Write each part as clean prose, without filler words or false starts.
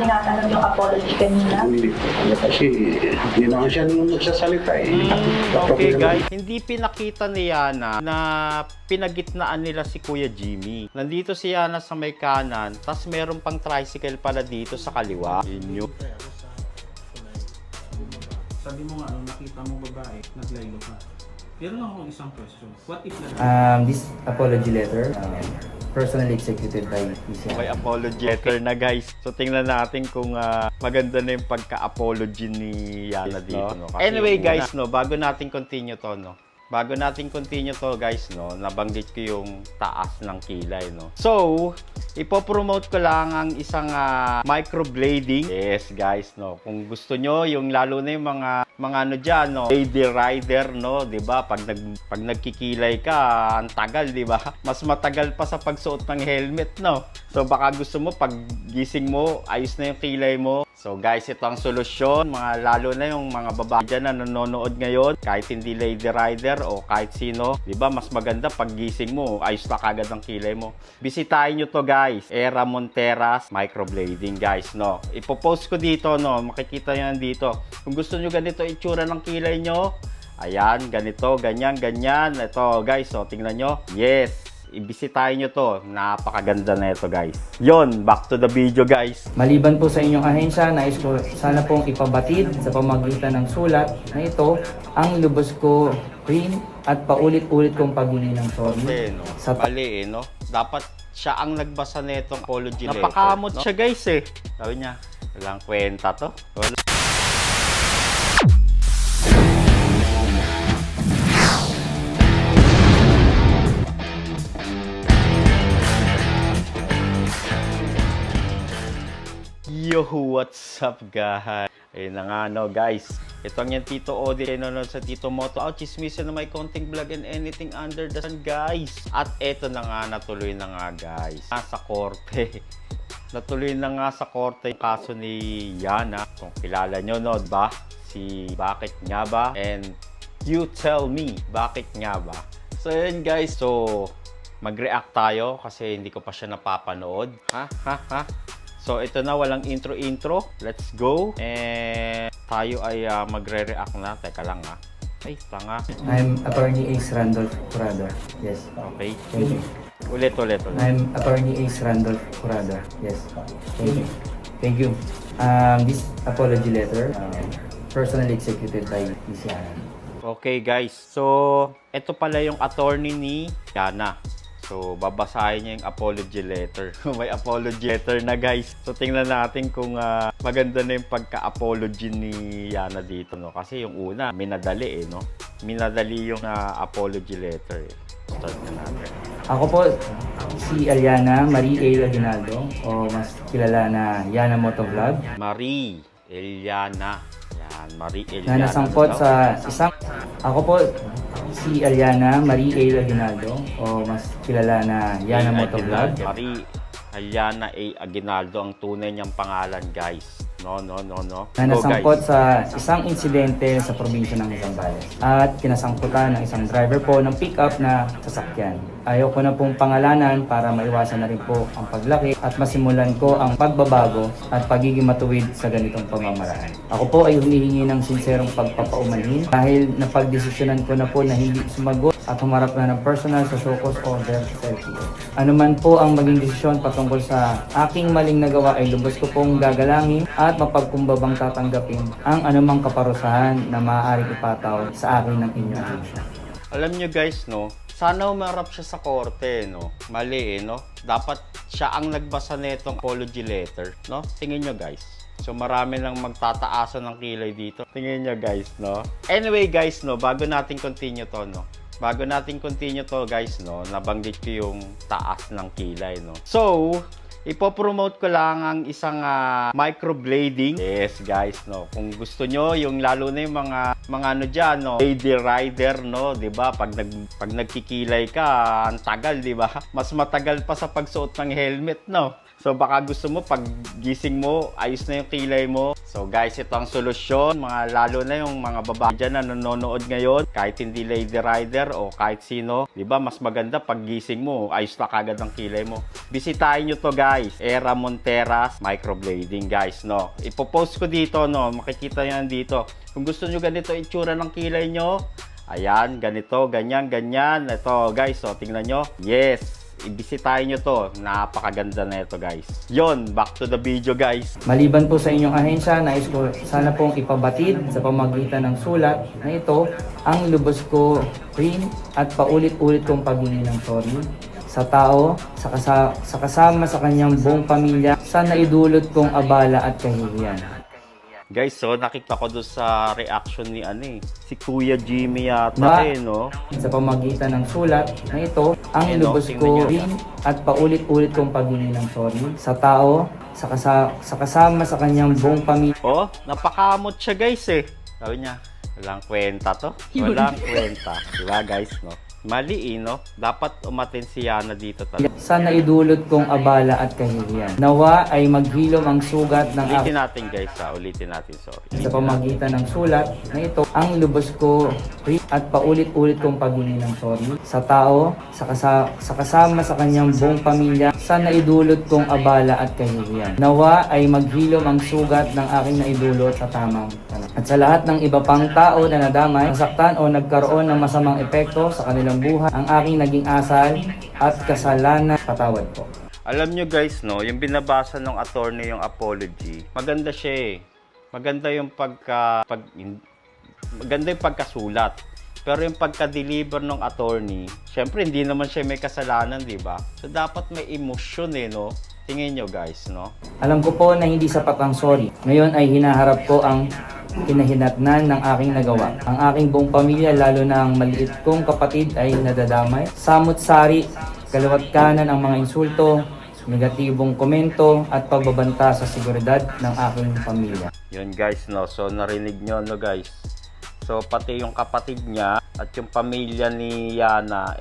Tinatanong yung apology kanina. Hindi. Kasi hindi naman siya nung nagsasalita eh. Okay guys, hindi pinakita ni Yana na pinagitnaan nila si Kuya Jimmy. Nandito si Yana sa may kanan, tas meron pang tricycle pala dito sa kaliwa. Inyo. Sabi mo nga, nakita mo babae, naglaylo ka. Pero lang akong isang question. What if This apology letter, personally executed by PCI. May apology letter na guys. So tingnan natin kung maganda na yung pagka-apology ni Yana dito. No? Anyway guys, no, bago natin continue to, no. Bago natin continue to guys, no, nabanggit ko yung taas ng kilay, no. So, ipopromote ko lang ang isang microblading. Yes guys, no. Kung gusto nyo, yung lalo na yung mga ano dyan, no, lady rider, no, 'di ba? Pag nagkikilay ka, ang tagal, 'di ba? Mas matagal pa sa pagsuot ng helmet, no. So baka gusto mo pag gising mo, ayos na yung kilay mo. So guys, ito ang solusyon, mga lalo na yung mga babae dyan na nanonood ngayon, kahit hindi lady rider o kahit sino, 'di ba? Mas maganda pag gising mo, ayos na kagad ang kilay mo. Bisitahin nyo to guys, Era Monteras Microblading guys, no. Ipopost ko dito, no, makikita nyo dito. Kung gusto nyo ganito itsura ng kilay nyo, ayan, ganito, ganyan, ganyan. Ito guys, so tingnan nyo. Yes, ibisitahin nyo to. Napakaganda na ito guys. Yon, back to the video guys. Maliban po sa inyong ahensya, nais ko sana pong ipabatid sa pamagitan ng sulat na ito ang lubos ko rin at paulit-ulit kong paghingi ng sorry. No? Sa Mali no? Dapat siya ang nagbasa nitong apology letter. Napakamot no? Siya guys eh. Sabi niya, walang kwenta to. Wala. Yo, what's up guys? Ayun na nga no guys. Ito ang yan Tito Odi. Nanonood sa Tito Moto Out. Chismisan na may konting vlog and anything under the sun guys. At eto na nga, natuloy na nga guys. Sa korte. Natuloy na nga sa korte yung kaso ni Yana. Kung kilala nyo no, ba? Si Bakit Nga Ba? And you tell me, bakit nga ba? So yun guys, so mag-react tayo kasi hindi ko pa siya napapanood. So, ito na, walang intro-intro. Let's go. And tayo ay magre-react na. Teka lang Ay, tanga. I'm Attorney Ace Randolph Curado. Yes. Okay. Thank you. Ulit. I'm Attorney Ace Randolph Curado. Yes. Thank you. Thank you. This apology letter, personally executed by PCI. Okay, guys. So, ito pala yung attorney ni Yana. So, babasahin niya yung apology letter. May apology letter na guys. So, tingnan natin kung maganda na yung pagka-apology ni Yana dito, no? Kasi yung una, minadali no? Minadali yung apology letter Start na natin. Ako po, si Eliana Marie A. Aguinaldo, o mas kilala na Yana Motovlog. Marie Eliana. Yan, Marie Na Eliana. nasangkot sa isang... Ako po, si Eliana Marie A. Aguinaldo, o mas kilala na Yana Motovlog. Marie Eliana A. Aguinaldo ang tunay niyang pangalan, guys. No. Na nasangkot sa isang insidente sa probinsya ng Zambales at kinasangkutan ng isang driver po ng pick-up na sasakyan. Ayaw ko na pong pangalanan para maiwasan na rin po ang paglaki at masimulan ko ang pagbabago at pagiging matuwid sa ganitong pamamaraan. Ako po ay humihingi ng sinserong pagpapaumanhin dahil napagdesisyonan ko na po na hindi sumagot at humarap na ng personal sa show cause order sa LTO. Ano man po ang maging desisyon patungkol sa aking maling nagawa ay lubos ko pong gagalangin at mapagkumbabang tatanggapin ang anumang kaparusahan na maaaring ipataw sa akin ng inyong ahensya. Alam nyo guys, no? Sana umarap siya sa korte, no? Mali, no? Dapat siya ang nagbasa nitong apology letter, no? Tingin nyo guys. So marami nang magtataasan ng kilay dito. Tingin nyo guys, no? Anyway guys, no? Bago natin continue to, no? Bago natin continue to guys, no? Nabanggit ko yung taas ng kilay, no? So, ipopromote ko lang ang isang microblading. Yes guys, no. Kung gusto nyo, yung lalo na yung mga ano dyan, no, lady rider, no, 'di ba? Pag nagkikilay ka, ang tagal, 'di ba? Mas matagal pa sa pagsuot ng helmet, no. So baka gusto mo pag gising mo, ayos na yung kilay mo. So guys, ito ang solusyon. Lalo na yung mga babae dyan na nanonood ngayon, kahit hindi lady rider o kahit sino, di ba mas maganda pag gising mo, ayos na kagad ang kilay mo. Bisitahin nyo to guys, Era Monteras Microblading guys, no. Ipopost ko dito, no, makikita nyo dito. Kung gusto nyo ganito itsura ng kilay nyo, ayan, ganito, ganyan, ganyan. Ito guys, so tingnan nyo. Yes, ibisitahin nyo to. Napakaganda na ito guys. Yon, back to the video guys. Maliban po sa inyong ahensya, nais ko sana pong ipabatid sa pamagitan ng sulat na ito ang lubos ko rin at paulit-ulit kong paghingi ng sorry sa tao, sa kasama sa kanyang buong pamilya, sa naidulot kong abala at kahihiyan. Guys, so nakita ko doon sa reaction ni si Kuya Jimmy yata no? Sa pamagitan ng sulat na ito, ang lubos ko rin at paulit-ulit kong paghingi ng sorry sa tao, sa kasama sa kanyang buong pamilya. Oh, napakamot siya guys Sabi niya, walang kwenta to. Walang kwenta. Diba guys, no? Mali no? Dapat umatin si Yana dito talaga. Sa naidulot kong abala at kahihiyan. Nawa ay maghilom ang sugat ng Ulitin natin guys ulitin natin, sorry. Sa pamagitan ng sulat na ito, ang lubos ko rin at paulit-ulit kong paghingi ng sorry sa tao, sa kasama sa kanyang buong pamilya, sa naidulot kong abala at kahihiyan. Nawa ay maghilom ang sugat ng aking naidulot sa tamang panahon. At sa lahat ng iba pang tao na nadamay, nasaktan o nagkaroon ng masamang epekto sa kanilang buhay, ang aking naging asal at kasalanan, patawad po. Alam nyo guys, no, yung binabasa ng attorney yung apology, maganda siya Maganda yung maganda yung pagkasulat. Pero yung pagka-deliver ng attorney, syempre hindi naman siya may kasalanan, di ba? So dapat may emosyon no? Tingin nyo guys, no? Alam ko po na hindi sapat ang sorry. Ngayon ay hinaharap ko ang kinahinatnan ng aking nagawa. Ang aking buong pamilya, lalo na ang maliit kong kapatid ay nadadamay. Samut-sari, kaliwat kanan ang mga insulto, negatibong komento at pagbabanta sa seguridad ng aking pamilya. Yun guys, no? So narinig nyo, no guys? So pati yung kapatid niya at yung pamilya ni Yana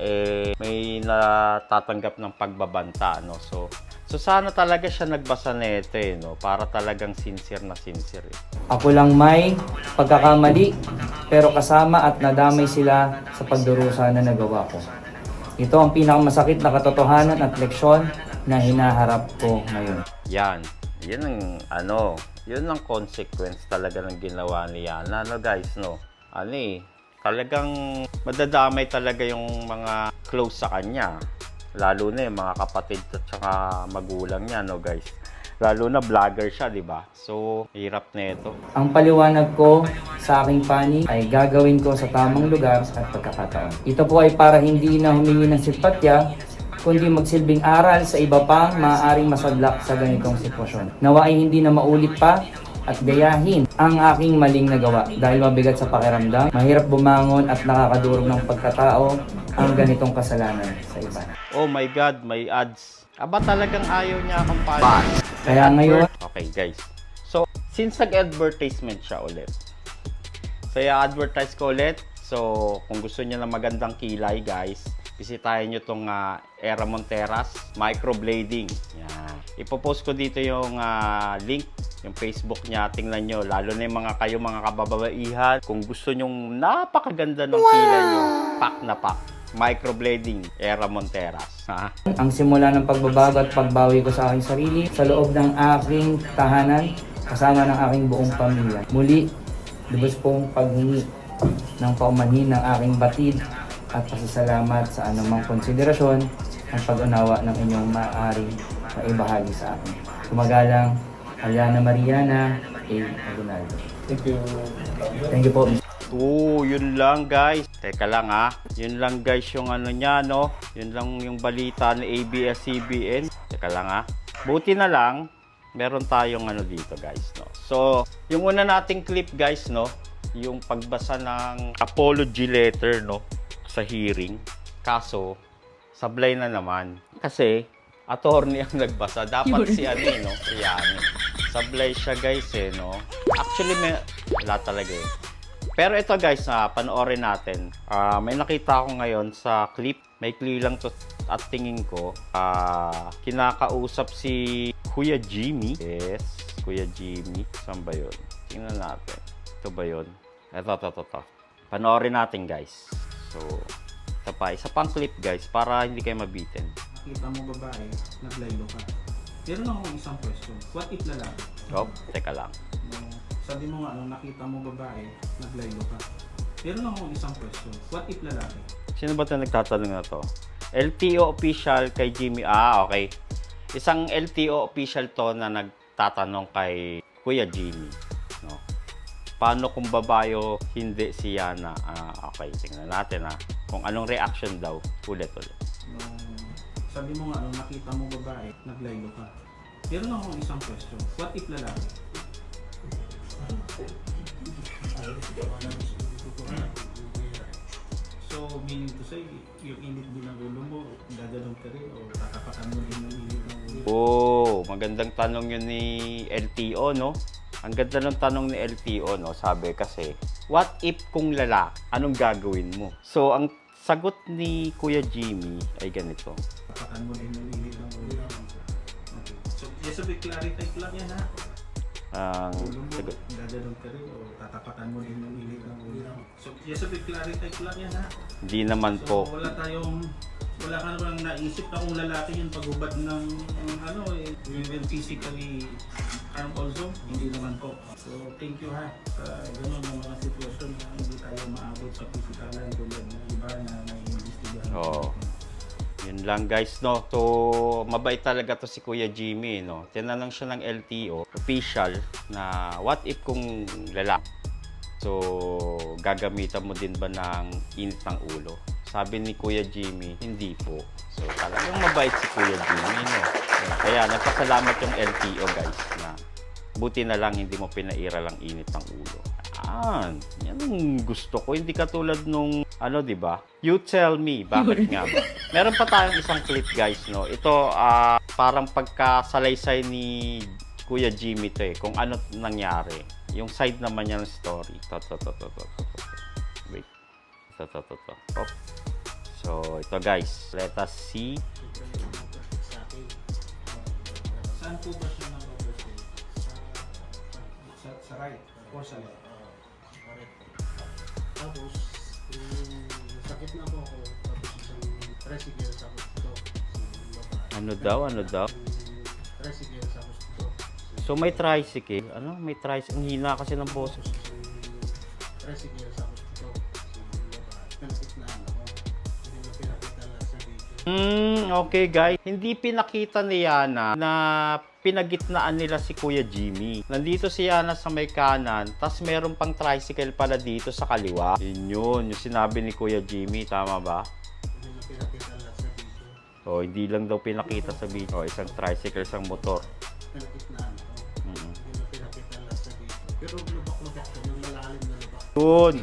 may natatanggap ng pagbabanta, no? So sana talaga siya nagbasa nito no? Para talagang sincere na sincere. Ako lang may pagkakamali, pero kasama at nadamay sila sa pagdurusa na nagawa ko. Ito ang pinakamasakit na katotohanan at leksyon na hinaharap ko ngayon. Yan ang consequence talaga ng ginawa ni Yana, no guys, no? Talagang madadamay talaga yung mga close sa kanya. Lalo na yung mga kapatid at saka magulang niya, no guys. Lalo na vlogger siya, di ba? So, hirap na ito. Ang paliwanag ko sa aking panig ay gagawin ko sa tamang lugar at pagkakataon. Ito po ay para hindi na humingi ng simpatya, kundi magsilbing aral sa iba pang maaaring masadlak sa ganitong sitwasyon. Nawa ay hindi na maulit pa at gayahin ang aking maling nagawa dahil mabigat sa pakiramdam, mahirap bumangon at nakakadurog ng pagkatao ang ganitong kasalanan sa iba. Oh my God, may ads. Aba talagang ayaw niya akong follow. Kaya ngayon, okay guys. So, since nag-advertisement siya ulit. So, i-advertise ko ulit. So, kung gusto niyo ng magandang kilay guys, bisitahin nyo itong Era Monteras Microblading. Yan. Ipopost ko dito yung link, yung Facebook niya. Tingnan nyo, lalo na yung mga kababaihan. Kung gusto nyong napakaganda ng kilay nyo, pack na pack. Microblading, Era Monteras. ang simula ng pagbabago at pagbawi ko sa aking sarili sa loob ng aking tahanan kasama ng aking buong pamilya. Muli, lubos pong paghingi ng paumanhin ng aking batid at pasasalamat sa anumang konsiderasyon ang pag-unawa ng inyong maaaring maibahagi sa akin. Kumagalang, Aliana Mariana A. Aguinaldo. Thank you po. Yun lang guys. Teka lang Yun lang guys yung niya, no? Yun lang yung balita ni ABS-CBN. Teka lang Buti na lang, meron tayong dito guys, no? So, yung una nating clip guys, no? Yung pagbasa ng apology letter, no? Sa hearing. Kaso, sablay na naman. Kasi, attorney ang nagbasa. Dapat si no? Si Yana. Sablay siya guys no? Actually, wala talaga Pero ito guys, panoorin natin. May nakita ako ngayon sa clip. May lang to at tingin ko. Kinakausap si Kuya Jimmy. Yes, Kuya Jimmy. Saan ba yun? Tingnan natin. Ito ba yun? Ito. Panoorin natin guys. So, ito pa. Isa pang clip guys para hindi kayo mabitin. Nakita mo babae, naglaylo ka. Meron lang akong isang question. What if lalaki? Oh, teka lang. Sabi mo nga, nakita mo babae, naglaylo ka. Meron lang akong isang question. What if lalaki? Sino ba ito nagtatanong na to? LTO official kay Jimmy. Okay. Isang LTO official to na nagtatanong kay Kuya Jimmy. No? Paano kung babayo hindi si Yana? Okay, tingnan natin kung anong reaction daw. Ulit. Sabi mo nga, nakita mo babae, naglaylo ka. Meron lang akong isang question. What if lalaki? So, meaning to say, yung init din ng ulo mo, gagalong ka rin o tatapakan mo din ng init ng ulo? Oh, magandang tanong yun ni LTO, no? Ang ganda ng tanong ni LTO, no? Sabi kasi, what if kung lalaki, anong gagawin mo? So, ang sagot ni Kuya Jimmy ay ganito. Tatapakan mo din ng init ng ulo. Okay. So, sabi, clarify ko lang yan Ang ulo mo, sagot. gagalong ka rin o tatapakan mo din ng init ng ulo. So, sabi, clarify ko lang yan Hindi naman So, po. wala ka naman naisip na kung lalaki yung paghubad ng you will physically harm also? Hindi naman po. So, thank you sa gano'n ng mga sitwasyon na hindi tayo maabot sa pisikalan tulad ng iba na naiimbestigahan. Oo. Yun lang guys, no? So, mabait talaga to si Kuya Jimmy, no? Tinanong siya ng LTO, official, na what if kung lalaki? So, gagamitan mo din ba ng init ng ulo? Sabi ni Kuya Jimmy, hindi po. So, talagang mabait si Kuya Jimmy, no? Kaya, nagpasalamat yung LTO, guys, na buti na lang hindi mo pinaira lang init ng ulo. Yan ang gusto ko. Hindi katulad nung, di ba? You tell me, bakit nga ba? Meron pa tayong isang clip, guys, no? Ito, parang pagkasalaysay ni Kuya Jimmy to kung ano nangyari. Yung side naman niya ng story. Wait. Oh. So, ito guys. Let us see. Saan po ba siya nag-overstay? Sa right or sa left? Tapos, sakit na po ako. Tapos isang tricycle sa hospital. Ano daw? Tricycle sa hospital. So, may tricycle. May tricycle. Ang hina kasi ng boses. Tricycle sa hospital. Pinakitnaan ako. Hindi mo pinakita lang sa video. Okay guys. Hindi pinakita ni Yana na pinagitnaan nila si Kuya Jimmy. Nandito si Yana sa may kanan, tas meron pang tricycle pala dito sa kaliwa. Yun, yung sinabi ni Kuya Jimmy. Tama ba? Hindi mo pinakita lang sa video. O, hindi lang daw pinakita sa video. Isang tricycle, isang motor. Pinakitnaan ako. Hindi mo pinakita lang sa video. Pero lubak-lubak ko, yung malalim na lubak.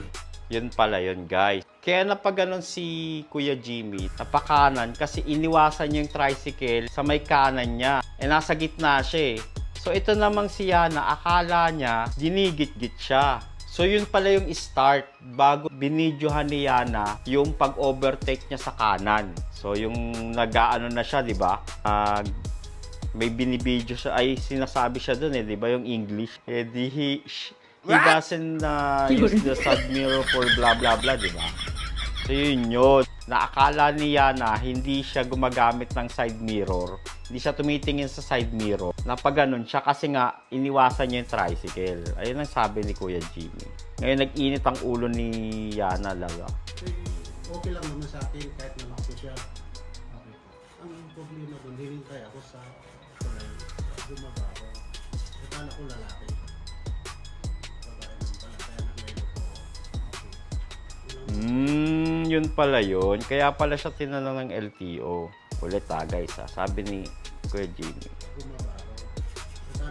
Yun pala yun guys. Kaya napaganon si Kuya Jimmy, napakanan kasi iniwasan niya yung tricycle sa may kanan niya. Nasa gitna siya So ito namang si Yana, akala niya ginigit-git siya. So yun pala yung start bago binidyohan ni Yana yung pag-overtake niya sa kanan. So yung nag-aano na siya, di ba? May binibidyo siya, ay sinasabi siya dun di ba yung English? He doesn't use the side mirror for blah blah blah, di ba? So yun. Naakala ni Yana hindi siya gumagamit ng side mirror. Hindi siya tumitingin sa side mirror. Napaganon siya kasi nga iniwasan niya yung tricycle. Ayun ang sabi ni Kuya Jimmy. Ngayon nag-init ang ulo ni Yana laga. Okay lang naman sa akin kahit namakso siya. Okay. Ang problema doon, hinintay ako sa tulay. Bumaba ako. Akala ko lalaki. Babae lang pala. Kaya naglaylo ko. Okay. Yun pala yun. Kaya pala siya tinanong ng LTO. Ulit guys sabi ni Kuya Jimmy. Bumaba ako. Akala.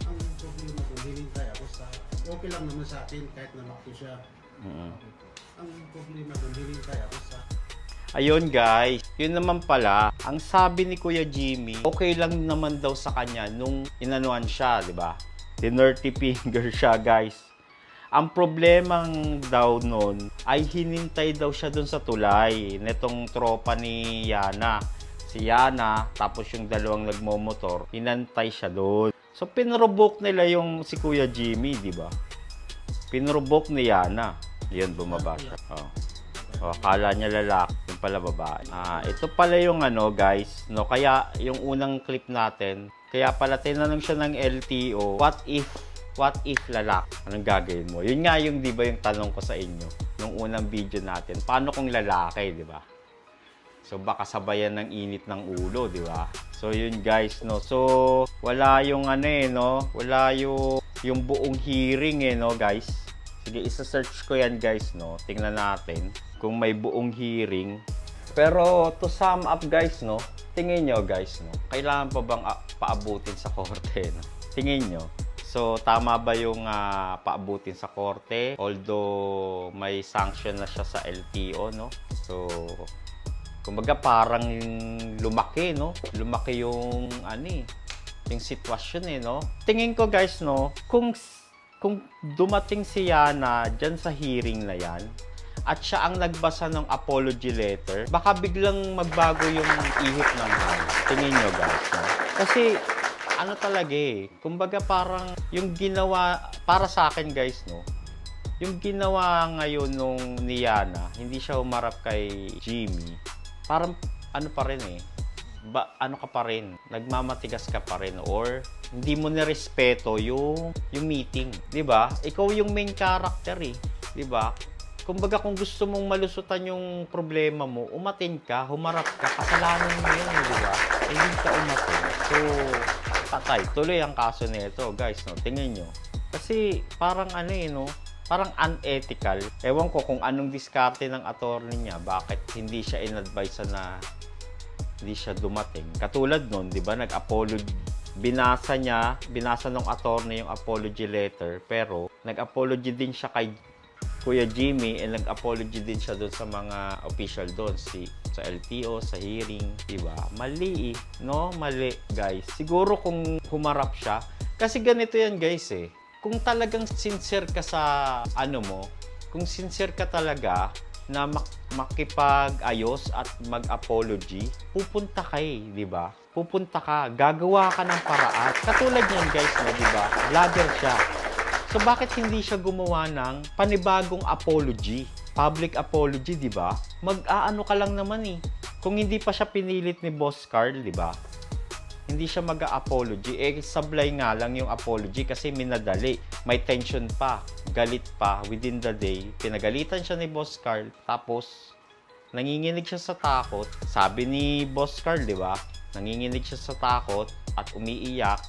Okay. Ang problema doon, hinintay ako sa... Okay lang naman sa akin kahit namakso siya. Okay. Ang problema doon, hinintay ako sa... Ayun guys, yun naman pala, ang sabi ni Kuya Jimmy, okay lang naman daw sa kanya nung inanuan siya, di ba? Tinirty finger siya guys. Ang problemang daw nun ay hinintay daw siya dun sa tulay netong tropa ni Yana. Si Yana, tapos yung dalawang nagmomotor, hinantay siya doon. So, pinrobok nila yung si Kuya Jimmy, di ba? Pinrobok ni Yana. Yan, bumaba siya. Oh, akala niya lalaki, yung pala babae. Ito pala yung ano, guys, no? Kaya yung unang clip natin, kaya pala tinanong siya ng LTO, what if lalaki? Anong gagawin mo? Yun nga yung, di ba, yung tanong ko sa inyo nung unang video natin. Paano kung lalaki, di ba? So, baka sabayan ng init ng ulo, di ba? So, yun guys, no? So, wala yung ano no? Wala yung buong hearing no, guys? Sige, isa-search ko yan, guys, no? Tingnan natin kung may buong hearing. Pero, to sum up, guys, no? Tingin nyo, guys, no? Kailangan pa bang paabutin sa korte, no? Tingin nyo. So, tama ba yung paabutin sa korte? Although, may sanction na siya sa LTO, no? So, kumbaga parang lumaki, no? Lumaki yung, yung sitwasyon, no? Tingin ko, guys, no? Kung dumating si Yana dyan sa hearing na yan, at siya ang nagbasa ng apology letter, baka biglang magbago yung ihip ng hal. Tingin nyo, guys, no? Kasi, ano talaga kumbaga parang yung ginawa, para sa akin, guys, no? Yung ginawa ngayon nung ni Yana, hindi siya humarap kay Jimmy, parang ano pa rin ano ka pa rin, nagmamatigas ka pa rin, or hindi mo nirespeto yung meeting, 'di ba? Ikaw yung main character 'di ba? Kumbaga kung gusto mong malusutan yung problema mo, umatin ka, humarap ka, kasalanan mo 'yun, 'di ba? Hindi ka umatin. So, patay, tuloy ang kaso nito, guys, no? Tingnan nyo. Kasi parang no? Parang unethical. Ewan ko kung anong diskarte ng attorney niya, bakit hindi siya in-advise na hindi siya dumating. Katulad nun, di ba, nag-apology, binasa ng attorney yung apology letter, pero nag-apology din siya kay Kuya Jimmy, and nag-apology din siya doon sa mga official doon, sa LTO, sa hearing, di ba? Mali no? Mali, guys. Siguro kung humarap siya, kasi ganito yan, guys, kung talagang sincere ka sa kung sincere ka talaga na makipag-ayos at mag-apology, pupunta ka di ba? Pupunta ka, gagawa ka ng paraan. Katulad niyan, guys, no, di ba? Vlogger siya. So, bakit hindi siya gumawa ng panibagong apology? Public apology, di ba? Mag-aano ka lang naman Kung hindi pa siya pinilit ni Boss Carl, di ba? Hindi siya mag-apology. Sablay nga lang yung apology kasi minadali. May tension pa. Galit pa. Within the day, pinagalitan siya ni Boss Carl. Tapos, nanginginig siya sa takot. Sabi ni Boss Carl, di ba? Nanginginig siya sa takot at umiiyak.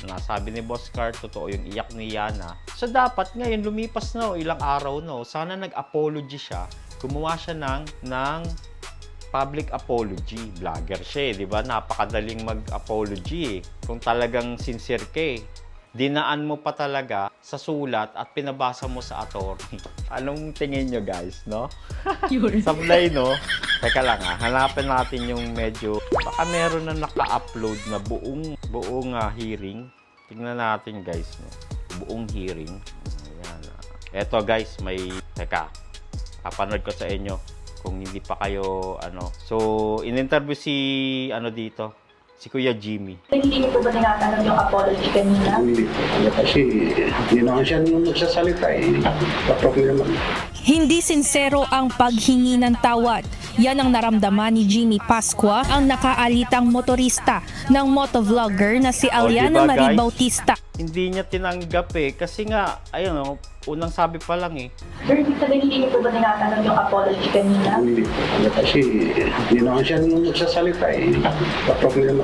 Nasabi ni Boss Carl, totoo yung iyak ni Yana. So, dapat ngayon, lumipas na ilang araw sana nag-apology siya. Gumawa siya ng public apology. Vlogger siya di ba? Napakadaling mag-apology Kung talagang sincere ka dinaan mo pa talaga sa sulat at pinabasa mo sa attorney. Anong tingin nyo, guys, no? Sablay, no? Teka lang hanapin natin yung medyo, baka meron na naka-upload na buong hearing. Tingnan natin, guys, no? Buong hearing. Ayan. Eto, guys, teka, papanood ko sa inyo kung hindi pa kayo, So, in-interview si Kuya Jimmy. Hindi niyo po ba tinatanong yung apology kanina? Hindi. Kasi hindi naman siya nung nagsasalita problema. Hindi sincero ang paghingi ng tawad. Yan ang naramdaman ni Jimmy Pascua, ang nakaalitang motorista ng motovlogger na si Aliana diba, Marie guys? Bautista. Hindi niya tinanggap kasi nga, unang sabi pa lang Sir, hindi niyo po ba tinatanong yung apology kanina? Hindi. Kasi hindi naman siya nung nagsasalita problema.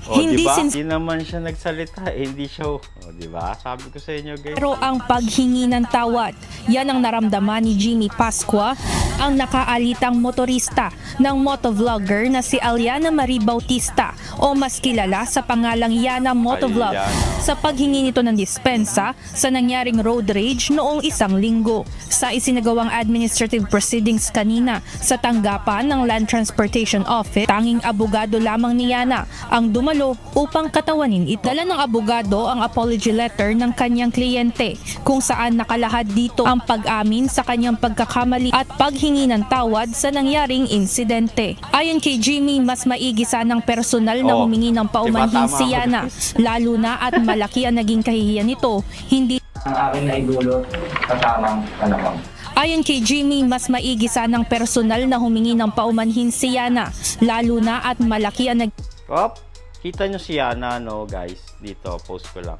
Hindi diba? sincero Hindi naman siya nagsalita hindi siya, diba? Sabi ko sa inyo, guys. ang paghingi ng tawad. Yan ang naramdaman ni Jimmy Pascua, ang nakaalitang motorista ng motovlogger na si Aliana Marie Bautista o mas kilala sa pangalang Yana Motovlog sa paghingi nito ng dispensa sa nangyaring road rage noong 1 linggo. Sa isinagawang administrative proceedings kanina sa tanggapan ng Land Transportation Office, tanging abogado lamang ni Yana ang dumalo Antipolo upang katawanin ito. Dala ng abogado ang apology letter ng kanyang kliyente kung saan nakalahad dito ang pag-amin sa kanyang pagkakamali at paghingi ng tawad sa nangyaring insidente. Ayon kay Jimmy, mas maigi sanang personal na humingi ng paumanhin si Yana, lalo na at malaki ang naging kahihiyan nito, hindi Ang akin na igulot sa tamang panahon. Ayon kay Jimmy, mas maigi sanang personal na humingi ng paumanhin si Yana, lalo na at malaki ang Op, kita nyo si Yana, no, guys. Dito, post ko lang.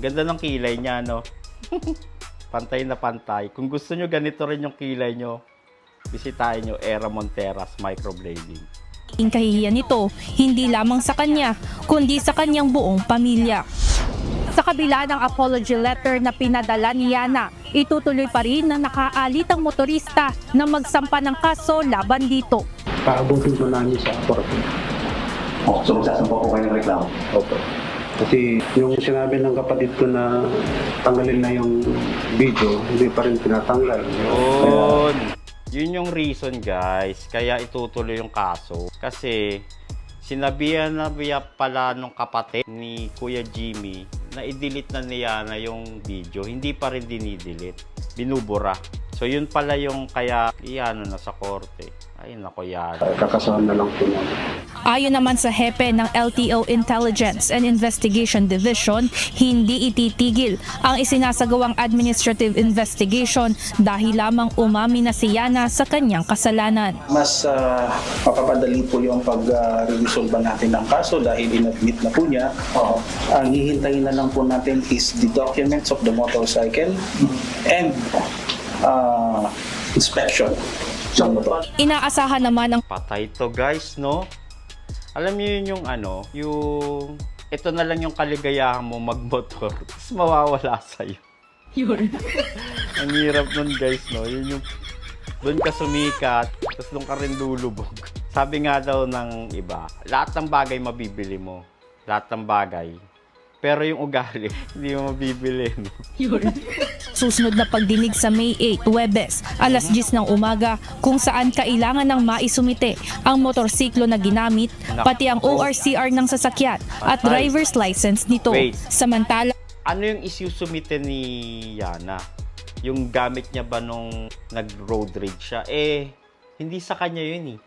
Ganda ng kilay niya, no. Pantay na pantay. Kung gusto nyo ganito rin yung kilay nyo, bisitahin nyo Era Monteras Microblading. kahihiyan nito, hindi lamang sa kanya, kundi sa kanyang buong pamilya. Sa kabila ng apology letter na pinadala ni Yana, itutuloy pa rin ng nakaalitang motorista na magsampa ng kaso laban dito. Paabutin po namin sa korte. So magsasampa po kayo ng reklamo? Opo. Kasi yung sinabi ng kapatid ko na tanggalin na yung video, hindi pa rin tinatanggal. Yun yung reason, guys. Kaya itutuloy yung kaso. Kasi sinabihan na pala nung kapatid ni Kuya Jimmy na i-delete na niya na yung video. Hindi pa rin dinidelete. Binubura. So yun pala yung kaya iano na sa korte. Ay nako yan. Kakasuhan na lang po namin. Ayon naman sa hepe ng LTO Intelligence and Investigation Division, hindi ititigil ang isinasagawang administrative investigation dahil lamang umami na si Yana sa kanyang kasalanan. Mas mapapadali po yung pag-resolve natin ng kaso dahil in-admit na po niya. Ang hihintayin na lang po natin is the documents of the motorcycle and inspection sa motor. Inaasahan naman ang Patay to, guys, no? Alam niyo yun yung ano, yung ito na lang yung kaligayahan mo magmotor, tapos mawawala sa'yo. yun. Ang hirap nun, guys, no? Yun yung doon ka sumikat, tapos doon ka rin lulubog. Sabi nga daw ng iba, lahat ng bagay mabibili mo. Lahat ng bagay. Pero yung ugali, hindi mo mabibili. No? Susunod na pagdinig sa May 8, Huwebes, alas 10 ng umaga, kung saan kailangan ng maisumite ang motorsiklo na ginamit, pati ang ORCR ng sasakyan at driver's license nito. Wait. Samantala, Ano yung isusumite ni Yana? Yung gamit niya ba nung nag-road rage siya? Hindi sa kanya yun eh.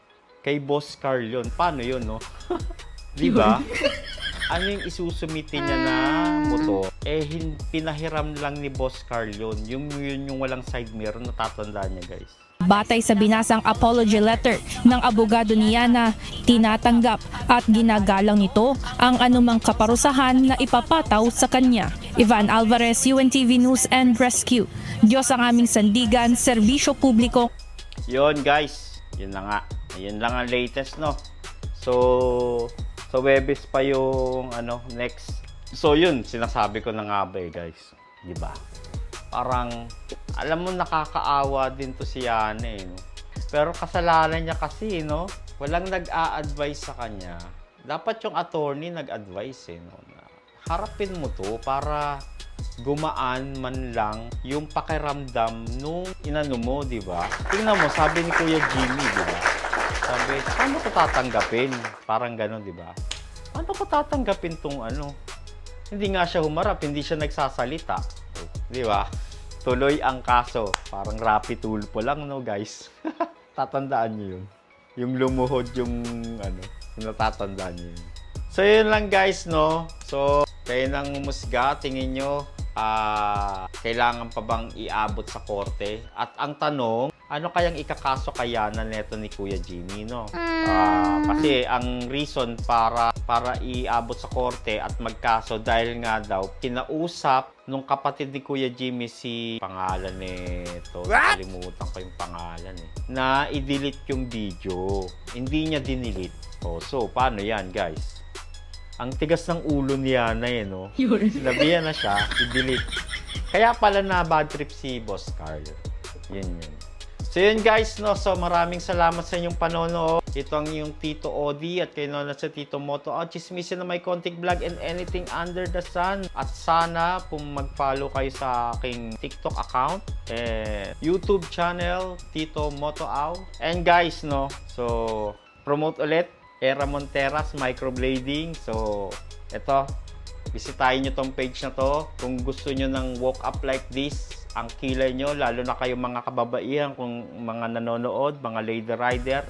Kay Boss Carl yun. Paano yun, no? Di ba? Ano yung isusumite niya na motor? Pinahiram lang ni Boss Carl yun. Yun yung walang side mirror, natatandaan niya, guys. batay sa binasang apology letter ng abogado ni Yana, tinatanggap at ginagalang nito ang anumang kaparusahan na ipapataw sa kanya. Ivan Alvarez, UNTV News and Rescue. Diyos ang aming sandigan, serbisyo publiko. Yun, guys. Yun na nga. Yun lang ang latest, no? So Webis pa yung next. So yun, sinasabi ko na nga ba guys. Diba? Parang, alam mo, nakakaawa din to si Yana no? Pero kasalanan niya kasi, no? Walang nag-a-advise sa kanya. Dapat yung attorney nag-advise, no? Na harapin mo to para gumaan man lang yung pakiramdam nung inano mo, diba? Tingnan mo, sabi ni Kuya Jimmy, diba? Sabi, paano ko tatanggapin? Parang gano'n, di ba? Paano ko tatanggapin tong Hindi nga siya humarap, hindi siya nagsasalita. Di ba? Tuloy ang kaso. Parang Rapi Tulfo lang, no, guys? Tatandaan niyo yun. Yung lumuhod yung yung natatandaan niyo yun. So, yun lang, guys, no? So, kayo nang umusga, tingin nyo, kailangan pa bang iabot sa korte? At ang tanong, ano kayang ikakaso kaya na neto ni Kuya Jimmy, no? Kasi ang reason para iabot sa korte at magkaso dahil nga daw kinausap nung kapatid ni Kuya Jimmy si pangalan nito. Nakalimutan ko yung pangalan na i-delete yung video. Hindi niya dinidelete. So paano yan, guys? Ang tigas ng ulo niya no? Sinabihan na siya, i-delete. Kaya pala na bad trip si Boss Carl. Yun. So yun, guys, no? So maraming salamat sa inyong panonood. Ito ang iyong Tito Odi at kayo na sa Tito Moto. Chismisin na may konting vlog and anything under the sun. At sana mag-follow kayo sa aking TikTok account, YouTube channel, Tito Moto Aw. And guys, no? So promote ulit. Era Monteras Microblading. So, eto, bisitahin nyo tong page na to. Kung gusto nyo ng walk up like this, ang kilay nyo, lalo na kayong mga kababaihan, kung mga nanonood, mga lady rider,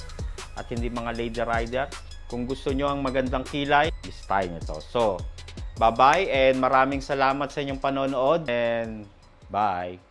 at hindi mga lady rider. Kung gusto nyo ang magandang kilay, bisitahin nyo to. So, bye-bye and maraming salamat sa inyong panonood and bye!